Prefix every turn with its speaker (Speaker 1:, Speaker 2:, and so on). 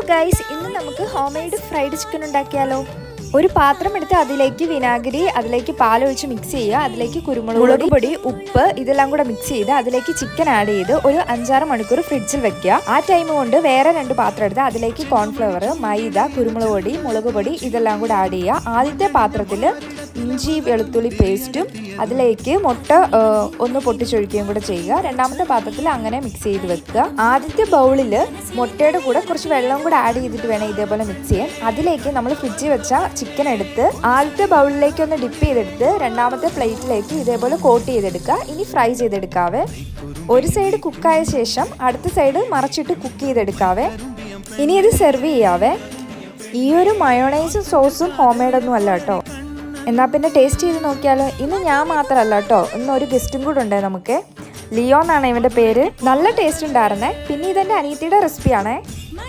Speaker 1: Guys, ഇന്ന് നമുക്ക് home made fried chicken ഉണ്ടാക്കിയാലോ. ഒരു പാത്രം എടുത്ത് അതിലേക്ക് വിനാഗിരി, അതിലേക്ക് പാലൊഴിച്ച് മിക്സ് ചെയ്യുക. അതിലേക്ക് കുരുമുളക് പൊടി, ഉപ്പ് ഇതെല്ലാം കൂടെ മിക്സ് ചെയ്ത് അതിലേക്ക് ചിക്കൻ ആഡ് ചെയ്ത് ഒരു 5-6 മണിക്കൂർ ഫ്രിഡ്ജിൽ വെക്കുക. ആ ടൈം കൊണ്ട് വേറെ 2 പാത്രം എടുത്ത് അതിലേക്ക് കോൺഫ്ലവർ, മൈദ, കുരുമുളക് പൊടി, മുളക് പൊടി ഇതെല്ലാം കൂടെ ആഡ് ചെയ്യുക. ആദ്യത്തെ പാത്രത്തിൽ ഇഞ്ചി വെളുത്തുള്ളി പേസ്റ്റും അതിലേക്ക് മുട്ട ഒന്ന് പൊട്ടിച്ചൊഴിക്കുകയും കൂടെ ചെയ്യുക. രണ്ടാമത്തെ പാത്രത്തിൽ അങ്ങനെ മിക്സ് ചെയ്ത് വെക്കുക. ആദ്യത്തെ ബൗളിൽ മുട്ടയുടെ കൂടെ കുറച്ച് വെള്ളം കൂടെ ആഡ് ചെയ്തിട്ട് വേണം ഇതേപോലെ മിക്സ് ചെയ്യാൻ. അതിലേക്ക് നമ്മൾ ഫ്രിഡ്ജിൽ വെച്ച ചിക്കൻ എടുത്ത് ആദ്യത്തെ ബൗളിലേക്ക് ഒന്ന് ഡിപ്പ് ചെയ്തെടുത്ത് രണ്ടാമത്തെ പ്ലേറ്റിലേക്ക് ഇതേപോലെ കോട്ട് ചെയ്തെടുക്കുക. ഇനി ഫ്രൈ ചെയ്തെടുക്കാവേ. ഒരു സൈഡ് കുക്കായ ശേഷം അടുത്ത സൈഡ് മറച്ചിട്ട് കുക്ക് ചെയ്തെടുക്കാവേ. ഇനി ഇത് സെർവ് ചെയ്യാവേ. ഈ ഒരു മയോണൈസും സോസും ഹോം മെയ്ഡൊന്നും അല്ല കേട്ടോ. എന്നാൽ പിന്നെ ടേസ്റ്റ് ചെയ്ത് നോക്കിയാലോ. ഇന്ന് ഞാൻ മാത്രമല്ല കേട്ടോ, ഇന്ന് ഒരു ഗസ്റ്റും കൂടെ ഉണ്ട് നമുക്ക്. ലിയോ എന്നാണ് ഇവൻ്റെ പേര്. നല്ല ടേസ്റ്റ് ഉണ്ടായിരുന്നേ. പിന്നെ ഇതെൻ്റെ അനിയത്തിയുടെ റെസിപ്പിയാണേ.